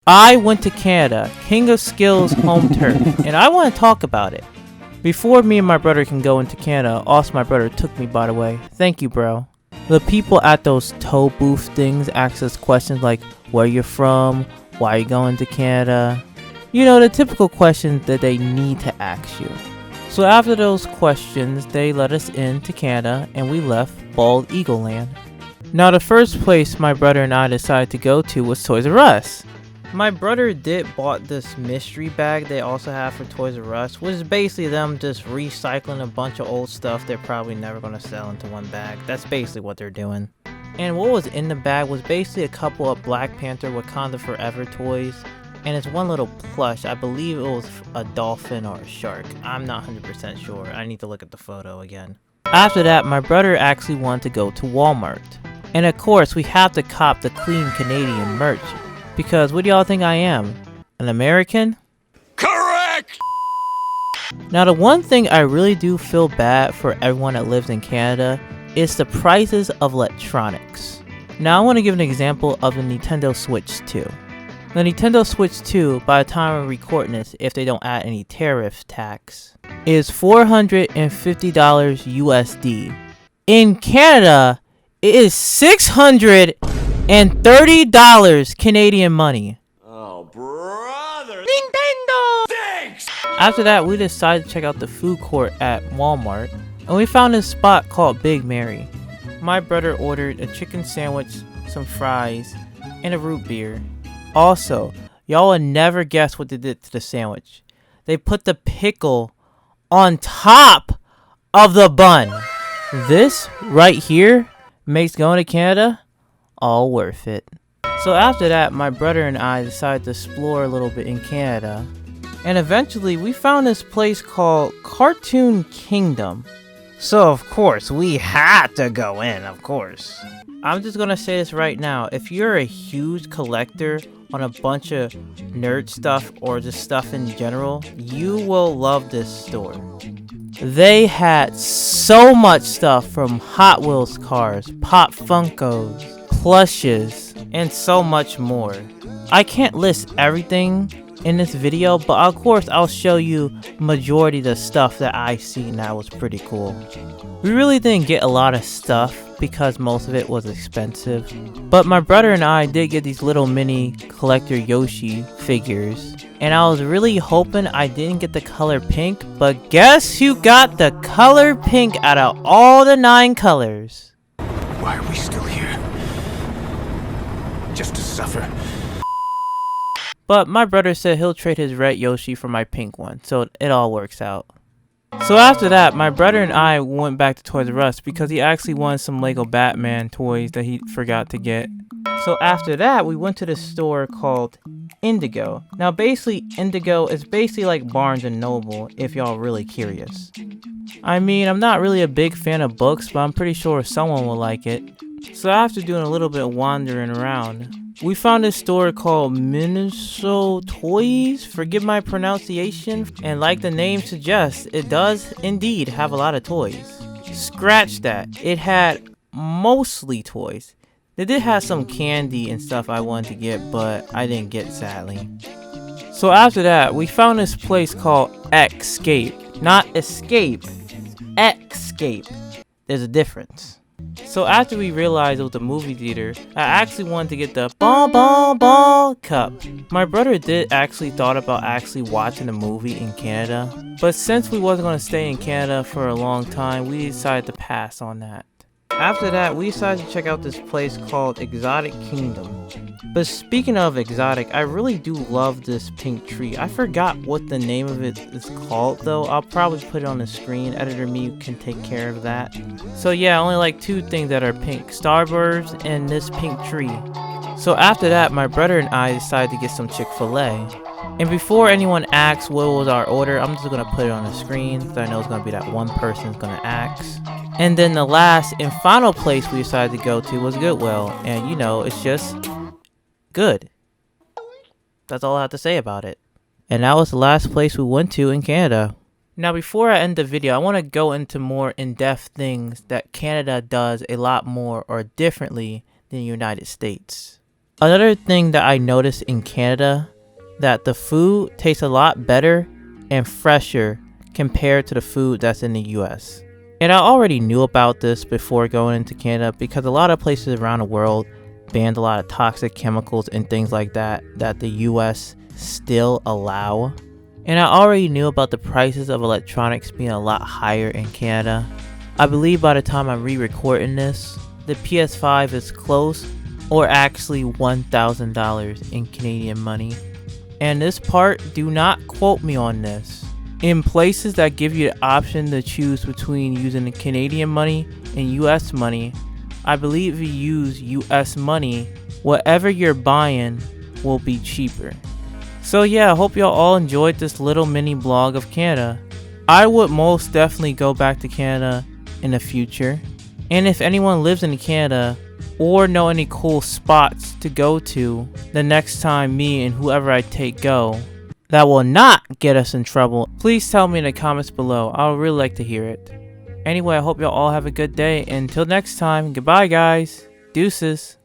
I went to Canada, King of Skills home turf, and I want to talk about it. Before me and my brother can go into Canada, also my brother took me, by the way. Thank you, bro. The people at those tow booth things ask us questions like, where you're from, why are you going to Canada? You know, the typical questions that they need to ask you. So after those questions, they let us into Canada and we left Bald Eagle Land. Now the first place my brother and I decided to go to was Toys R Us. My brother did bought this mystery bag they also have for Toys R Us, which is basically them just recycling a bunch of old stuff they're probably never going to sell into one bag. That's basically what they're doing. And what was in the bag was basically a couple of Black Panther Wakanda Forever toys, and it's one little plush. I believe it was a dolphin or a shark. I'm not 100% sure. I need to look at the photo again. After that, my brother actually wanted to go to Walmart. And of course, we have to cop the clean Canadian merch. Because what do y'all think I am? An American? Correct! Now the one thing I really do feel bad for everyone that lives in Canada is the prices of electronics. Now I want to give an example of the Nintendo Switch 2. The Nintendo Switch 2, by the time I'm recording this, if they don't add any tariff tax, is $450 USD. In Canada, it is $630 Canadian money. Oh, brother! Nintendo! Thanks! After that, we decided to check out the food court at Walmart, and we found this spot called Big Mary. My brother ordered a chicken sandwich, some fries, and a root beer. Also, y'all would never guess what they did to the sandwich. They put the pickle on top of the bun. This right here makes going to Canada all worth it. So after that, my brother and I decided to explore a little bit in Canada. And eventually we found this place called Cartoon Kingdom. So of course, we had to go in, of course. I'm just gonna say this right now. If you're a huge collector on a bunch of nerd stuff or just stuff in general, you will love this store. They had so much stuff from Hot Wheels cars, Pop Funkos, plushes, and so much more. I can't list everything in this video, but of course I'll show you majority of the stuff that I seen that was pretty cool. We really didn't get a lot of stuff because most of it was expensive, but my brother and I did get these little mini collector Yoshi figures, and I was really hoping I didn't get the color pink, but guess who got the color pink out of all the 9 colors? Why are we still here? Just to suffer. But my brother said he'll trade his red Yoshi for my pink one, so it all works out. So after that, my brother and I went back to Toys R Us because he actually wanted some Lego Batman toys that he forgot to get. So after that, we went to this store called Indigo. Now basically, Indigo is basically like Barnes & Noble, if y'all really curious. I mean, I'm not really a big fan of books, but I'm pretty sure someone will like it. So after doing a little bit of wandering around, we found this store called Minnesota Toys, forgive my pronunciation, and like the name suggests, it does indeed have a lot of toys. Scratch that, it had mostly toys. They did have some candy and stuff I wanted to get, but I didn't get sadly. So after that, we found this place called Escape. Not Escape, Escape. There's a difference. So after we realized it was a movie theater, I actually wanted to get the ball cup. My brother did actually thought about actually watching the movie in Canada, but since we wasn't going to stay in Canada for a long time, we decided to pass on that. After that, we decided to check out this place called Exotic Kingdom. But speaking of exotic, I really do love this pink tree. I forgot what the name of it is called though. I'll probably put it on the screen. Editor me can take care of that. So yeah, I only like 2 things that are pink. Starburst and this pink tree. So after that, my brother and I decided to get some Chick-fil-A. And before anyone asks what was our order, I'm just going to put it on the screen because I know it's going to be that one person is going to ask. And then the last and final place we decided to go to was Goodwill. And you know, it's just good. That's all I have to say about it. And that was the last place we went to in Canada. Now before I end the video, I want to go into more in-depth things that Canada does a lot more or differently than the United States. Another thing that I noticed in Canada, that the food tastes a lot better and fresher compared to the food that's in the US. And I already knew about this before going into Canada because a lot of places around the world banned a lot of toxic chemicals and things like that the US still allow. And I already knew about the prices of electronics being a lot higher in Canada. I believe by the time I'm re-recording this, the PS5 is close or actually $1,000 in Canadian money. And this part, do not quote me on this. In places that give you the option to choose between using the Canadian money and US money, I believe if you use US money, whatever you're buying will be cheaper. So yeah, I hope y'all all enjoyed this little mini blog of Canada. I would most definitely go back to Canada in the future. And if anyone lives in Canada or know any cool spots to go to the next time me and whoever I take go that will not get us in trouble, please tell me in the comments below. I would really like to hear it. Anyway, I hope y'all all have a good day. Until next time, goodbye guys. Deuces.